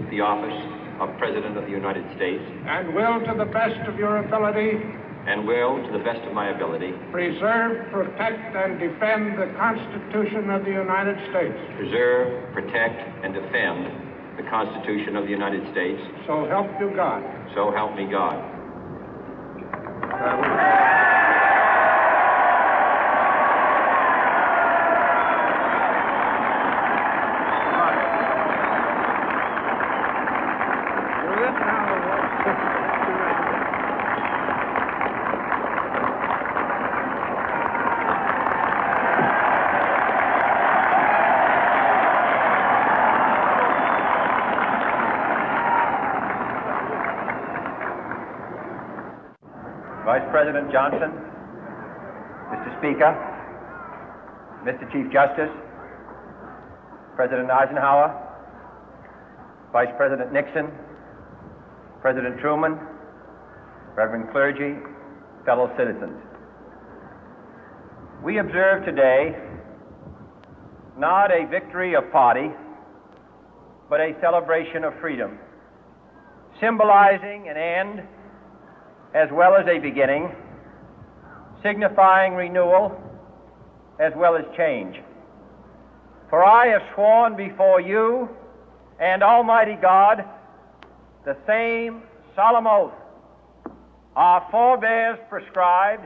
execute the office of President of the United States, and will, to the best of your ability, to the best of my ability, preserve, protect, and defend the Constitution of the United States. Preserve, protect, and defend the Constitution of the United States. So help you God. So help me God. Vice President Johnson, Mr. Speaker, Mr. Chief Justice, President Eisenhower, Vice President Nixon, President Truman, Reverend clergy, fellow citizens. We observe today not a victory of party, but a celebration of freedom, symbolizing an end as well as a beginning, signifying renewal as well as change. For I have sworn before you and Almighty God the same solemn oath our forebears prescribed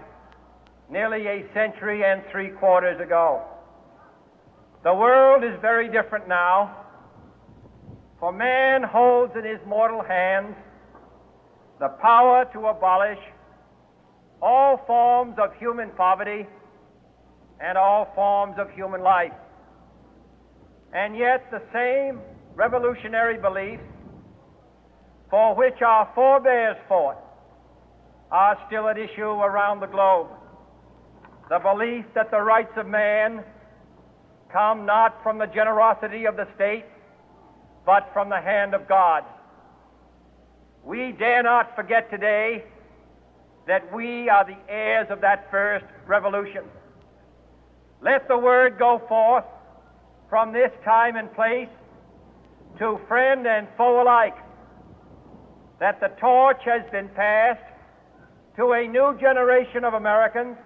nearly a century and 3/4 ago. The world is very different now, for man holds in his mortal hands the power to abolish all forms of human poverty and all forms of human life. And yet the same revolutionary beliefs for which our forebears fought are still at issue around the globe. The belief that the rights of man come not from the generosity of the state, but from the hand of God. We dare not forget today that we are the heirs of that first revolution. Let the word go forth from this time and place to friend and foe alike that the torch has been passed to a new generation of Americans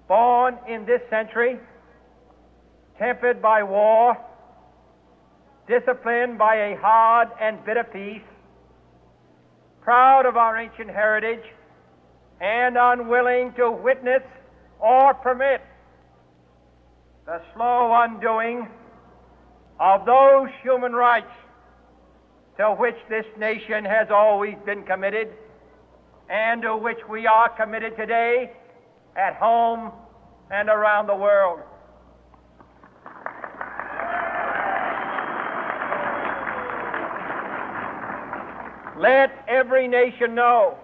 born in this century, tempered by war, disciplined by a hard and bitter peace, proud of our ancient heritage, and unwilling to witness or permit the slow undoing of those human rights to which this nation has always been committed and to which we are committed today at home and around the world. Let every nation know,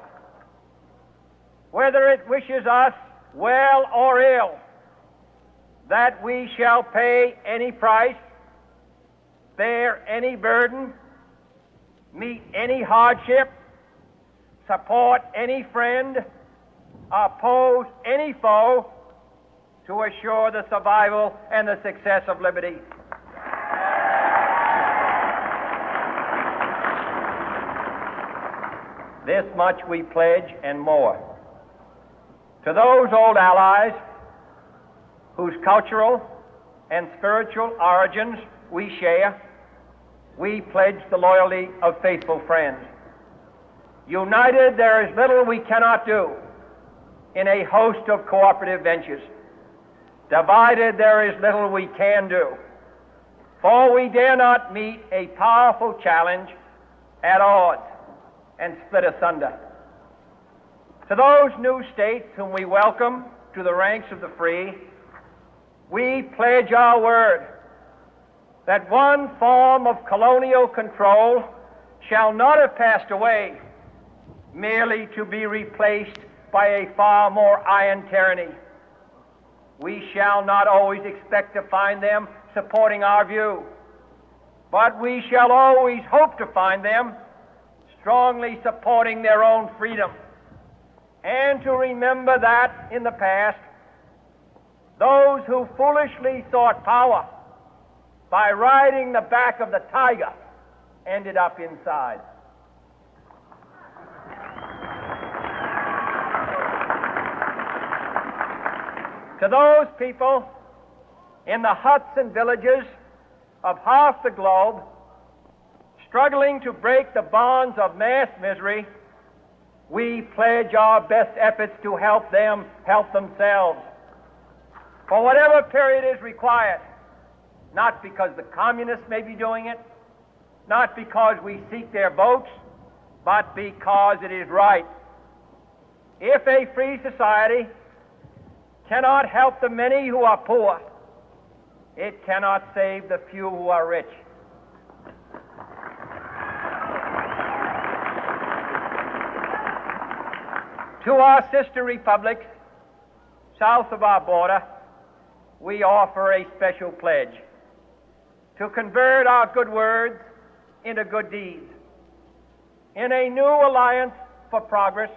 whether it wishes us well or ill, that we shall pay any price, bear any burden, meet any hardship, support any friend, oppose any foe to assure the survival and the success of liberty. This much we pledge and more. To those old allies whose cultural and spiritual origins we share, we pledge the loyalty of faithful friends. United, there is little we cannot do in a host of cooperative ventures. Divided, there is little we can do, for we dare not meet a powerful challenge at odds and split asunder. To those new states whom we welcome to the ranks of the free, we pledge our word that one form of colonial control shall not have passed away, merely to be replaced by a far more iron tyranny. We shall not always expect to find them supporting our view, but we shall always hope to find them strongly supporting their own freedom, and to remember that in the past, those who foolishly sought power by riding the back of the tiger ended up inside. To those people in the huts and villages of half the globe struggling to break the bonds of mass misery, we pledge our best efforts to help them help themselves for whatever period is required, not because the communists may be doing it, not because we seek their votes, but because it is right. If a free society cannot help the many who are poor, it cannot save the few who are rich. To our sister republics south of our border, we offer a special pledge to convert our good words into good deeds, in a new alliance for progress,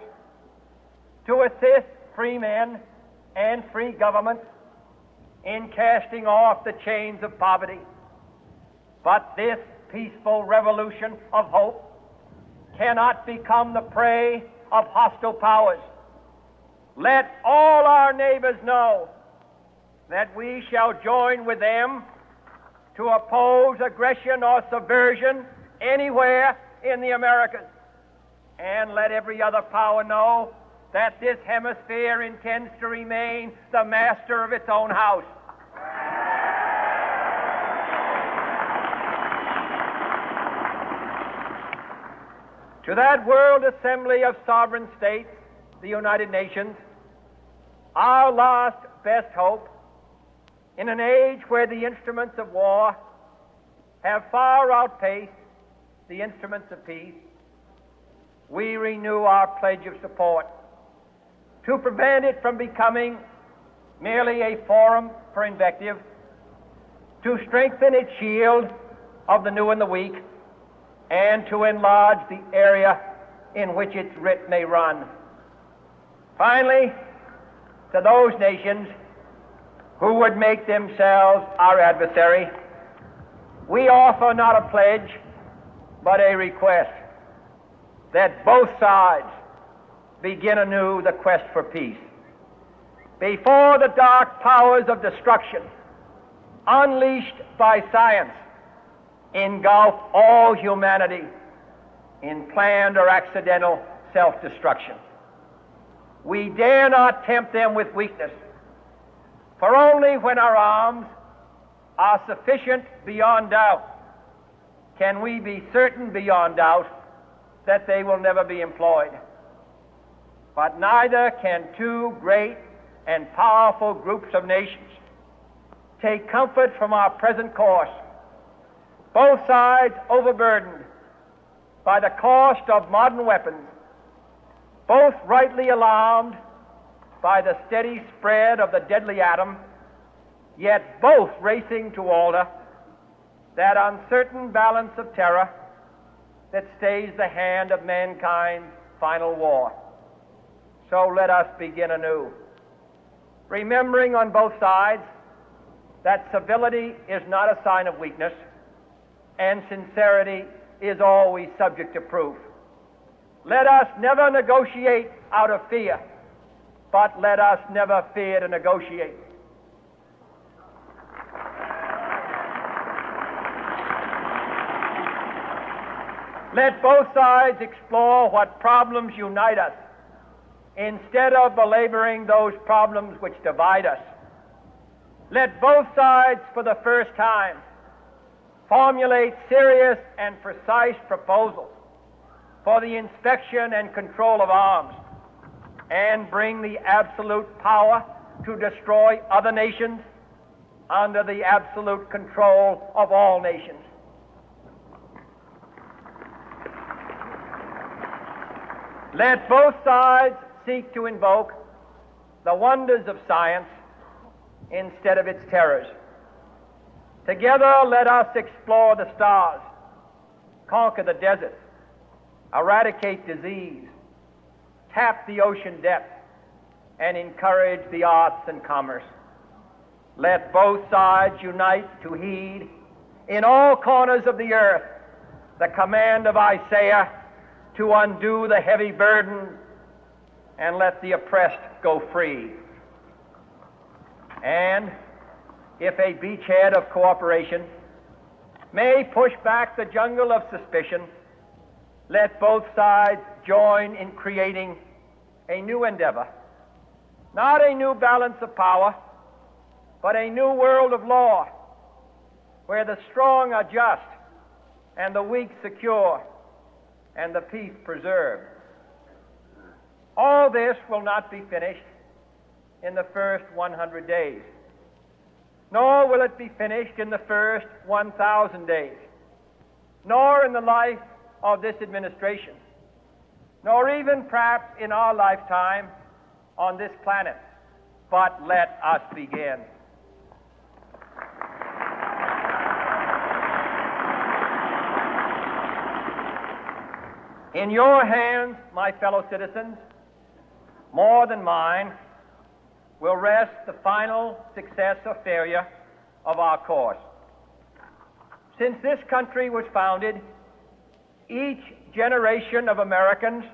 to assist free men and free governments in casting off the chains of poverty. But this peaceful revolution of hope cannot become the prey of hostile powers. Let all our neighbors know that we shall join with them to oppose aggression or subversion anywhere in the Americas. And let every other power know that this hemisphere intends to remain the master of its own house. To that World Assembly of Sovereign States, the United Nations, our last best hope, in an age where the instruments of war have far outpaced the instruments of peace, we renew our pledge of support to prevent it from becoming merely a forum for invective, to strengthen its shield of the new and the weak, and to enlarge the area in which its writ may run. Finally, to those nations who would make themselves our adversary, we offer not a pledge, but a request that both sides begin anew the quest for peace. Before the dark powers of destruction, unleashed by science, engulf all humanity in planned or accidental self-destruction, we dare not tempt them with weakness, for only when our arms are sufficient beyond doubt can we be certain beyond doubt that they will never be employed. But neither can two great and powerful groups of nations take comfort from our present course, both sides overburdened by the cost of modern weapons, both rightly alarmed by the steady spread of the deadly atom, yet both racing to alter that uncertain balance of terror that stays the hand of mankind's final war. So let us begin anew, remembering on both sides that civility is not a sign of weakness, and sincerity is always subject to proof. Let us never negotiate out of fear, but let us never fear to negotiate. Let both sides explore what problems unite us, instead of belaboring those problems which divide us. Let both sides, for the first time, formulate serious and precise proposals for the inspection and control of arms, and bring the absolute power to destroy other nations under the absolute control of all nations. Let both sides seek to invoke the wonders of science instead of its terrors. Together, let us explore the stars, conquer the deserts, eradicate disease, tap the ocean depths, and encourage the arts and commerce. Let both sides unite to heed in all corners of the earth the command of Isaiah to undo the heavy burden and let the oppressed go free. And if a beachhead of cooperation may push back the jungle of suspicion, let both sides join in creating a new endeavor, not a new balance of power, but a new world of law, where the strong are just and the weak secure and the peace preserved. All this will not be finished in the first 100 days, nor will it be finished in the first 1,000 days, nor in the life of this administration, nor even perhaps in our lifetime on this planet. But let us begin. In your hands, my fellow citizens, more than mine, will rest the final success or failure of our course. Since this country was founded, each generation of Americans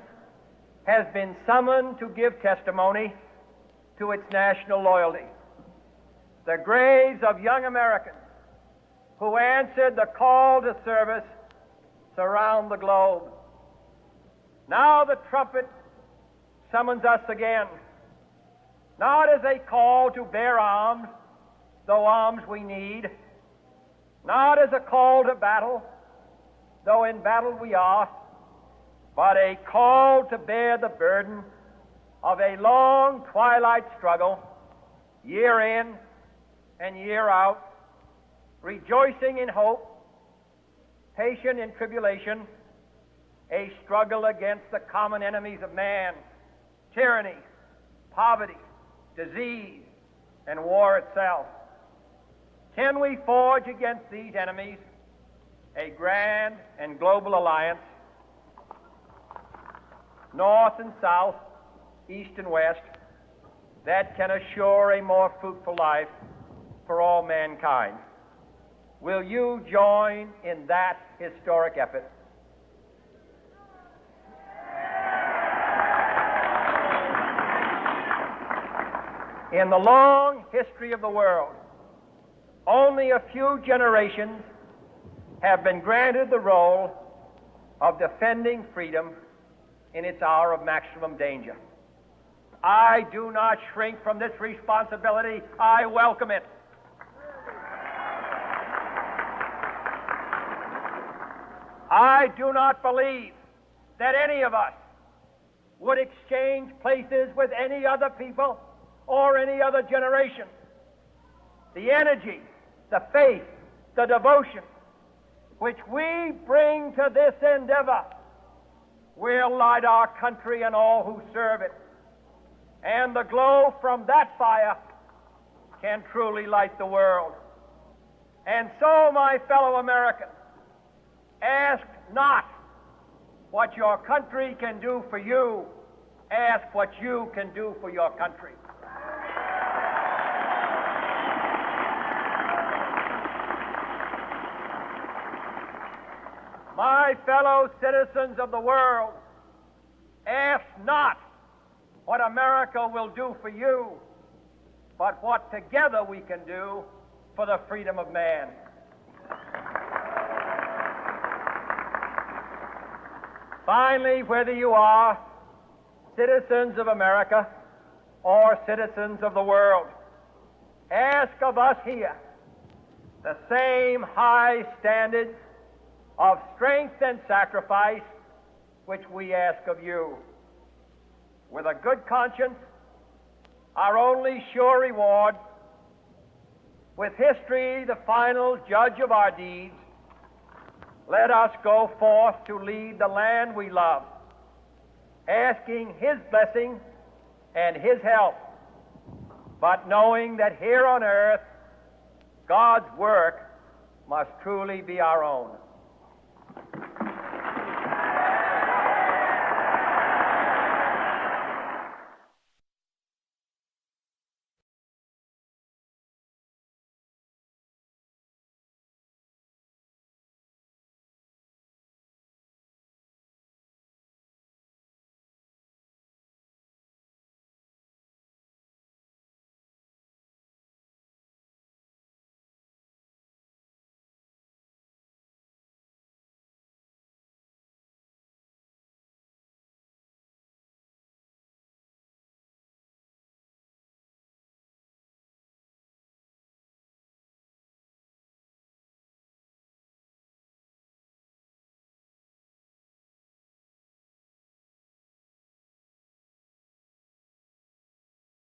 has been summoned to give testimony to its national loyalty. The graves of young Americans who answered the call to service surround the globe. Now the trumpet summons us again, not as a call to bear arms, though arms we need, not as a call to battle, though in battle we are, but a call to bear the burden of a long twilight struggle, year in and year out, rejoicing in hope, patient in tribulation, a struggle against the common enemies of man, tyranny, poverty, disease, and war itself. Can we forge against these enemies a grand and global alliance, north and south, east and west, that can assure a more fruitful life for all mankind? Will you join in that historic effort? In the long history of the world, only a few generations have been granted the role of defending freedom in its hour of maximum danger. I do not shrink from this responsibility. I welcome it. I do not believe that any of us would exchange places with any other people or any other generation. The energy, the faith, the devotion which we bring to this endeavor will light our country and all who serve it. And the glow from that fire can truly light the world. And so, my fellow Americans, ask not what your country can do for you, ask what you can do for your country. My fellow citizens of the world, ask not what America will do for you, but what together we can do for the freedom of man. Finally, whether you are citizens of America or citizens of the world, ask of us here the same high standards of strength and sacrifice which we ask of you. With a good conscience, our only sure reward, with history the final judge of our deeds, let us go forth to lead the land we love, asking His blessing and His help, but knowing that here on earth God's work must truly be our own.